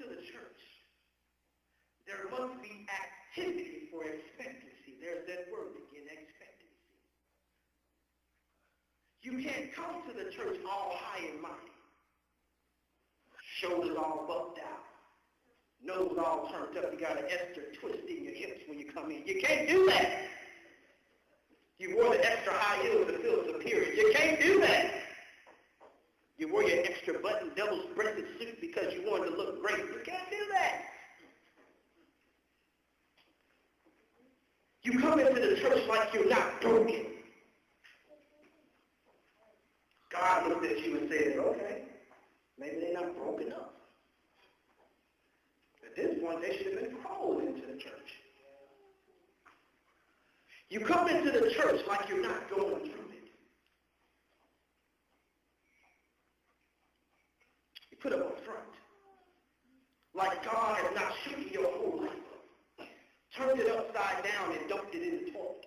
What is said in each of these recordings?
into the church, there must be activity for expectancy. There's that word again, expectancy. You can't come to the church all high and mighty, shoulders all buffed out, nose all turned up. You got an extra twist in your hips when you come in. You can't do that. You wore the extra high heels to feel superior. You can't do that. You wore your extra button, double-breasted suit because you wanted to look great. You can't do that. You come into the church like you're not broken. God looked at you and said, okay, maybe they're not broken up. At this point, they should have been called into the church. You come into the church like you're not going through it. You put up a front. Like God has not shaken your whole life. Turned it upside down and dumped it in the toilet.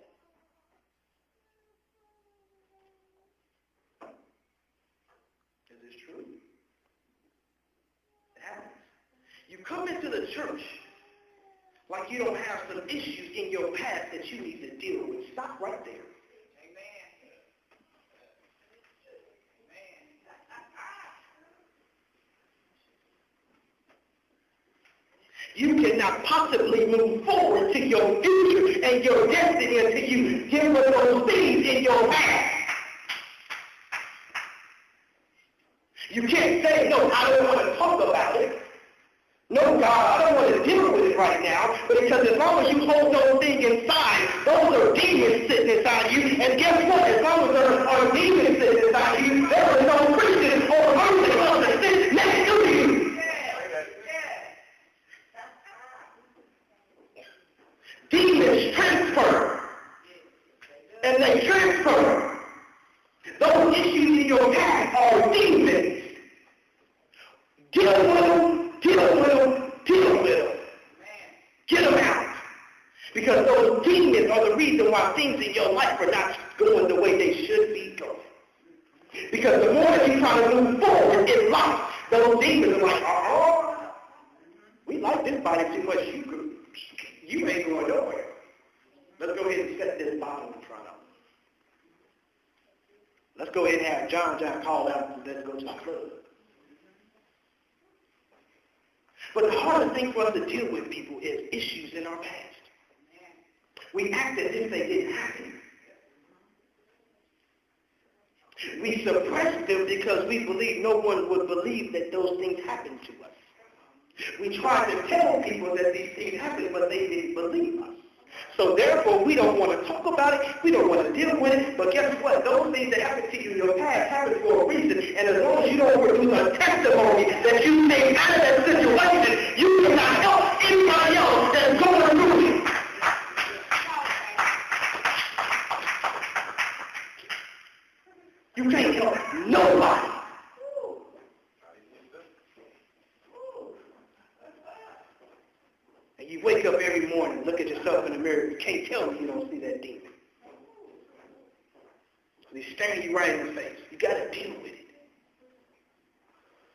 Is this true? It happens. You come into the church like you don't have some issues in your past that you need to deal with. Stop right there. You cannot possibly move forward to your future and your destiny until you deal with those things in your past. You can't say, no, I don't want to talk about it. No, God, I don't want to deal with it right now. But because as long as you hold those things inside, those are demons sitting inside you. And guess what? As long as there are demons sitting inside you, there is no Christian or person on the sit next to you. Demons transfer. And they transfer. Those issues in your past are demons. Deal with them, deal with them, deal with them. Get them out. Because those demons are the reason why things in your life are not going the way they should be going. Because the more that you try to move forward in life, those demons are like, we like this body too much. You ain't going nowhere. Let's go ahead and set this bottle in front of them. Let's go ahead and have John call out and let's go to the club. But the hardest thing for us to deal with, people, is issues in our past. We act as if they didn't happen. We suppress them because we believe no one would believe that those things happened to us. We try to tell people that these things happened, but they didn't believe us. So therefore, we don't want to talk about it. We don't want to deal with it. But guess what? Those things that happened to you in your past happened for a reason. And as long as you don't produce a testimony that you made out of that situation, you cannot help anybody else that's going through it. You can't help nobody. You wake up every morning, look at yourself in the mirror. You can't tell me you don't see that demon. He's staring you right in the face. You got to deal with it.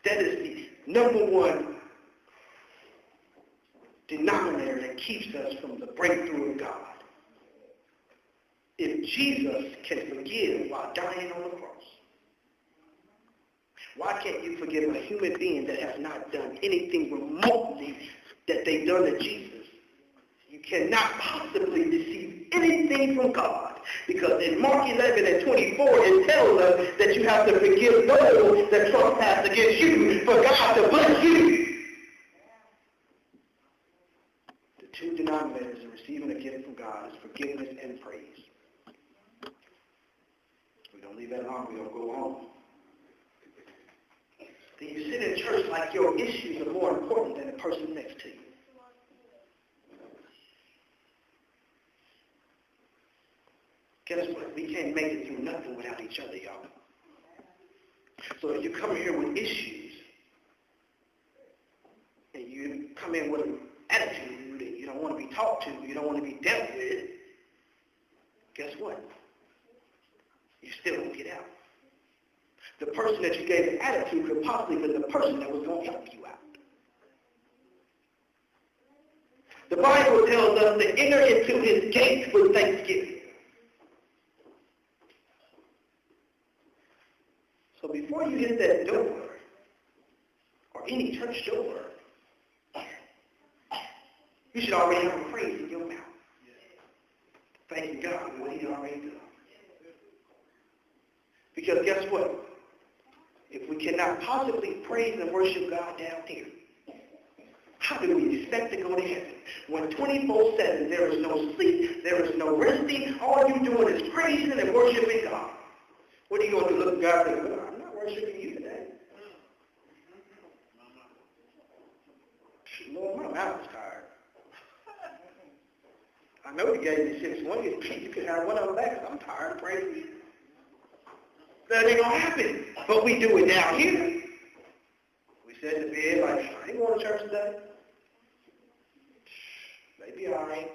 That is the number one denominator that keeps us from the breakthrough of God. If Jesus can forgive while dying on the cross, why can't you forgive a human being that has not done anything remotely that they've done to Jesus? You cannot possibly receive anything from God, because in Mark 11 and 24 it tells us that you have to forgive those that trespass against you for God to bless you. The two denominators in receiving a gift from God is forgiveness and praise. We don't leave that long, we don't go on. Then you sit in church like your issues are more important than the person next to you. Guess what? We can't make it through nothing without each other, y'all. So if you come here with issues, and you come in with an attitude that you don't want to be talked to, you don't want to be dealt with, guess what? You still won't get out. The person that you gave the attitude could possibly be the person that was going to help you out. The Bible tells us to enter into his gates with thanksgiving. So before you hit that door, or any church door, you should already have a praise in your mouth. Thanking God for what he already done. Because guess what? If we cannot possibly praise and worship God down here, how do we expect to go to heaven? When 24/7 there is no sleep, there is no resting, all you're doing is praising and worshiping God. What are you going to do? Look at God and say, well, I'm not worshiping you today. Lord, my mouth is tired. I know you gave me 6 wings. You could have one of them back. I'm tired of praising you. That ain't going to happen. But we do it down here. We sit in the bed like, I ain't going to church today. Maybe all right.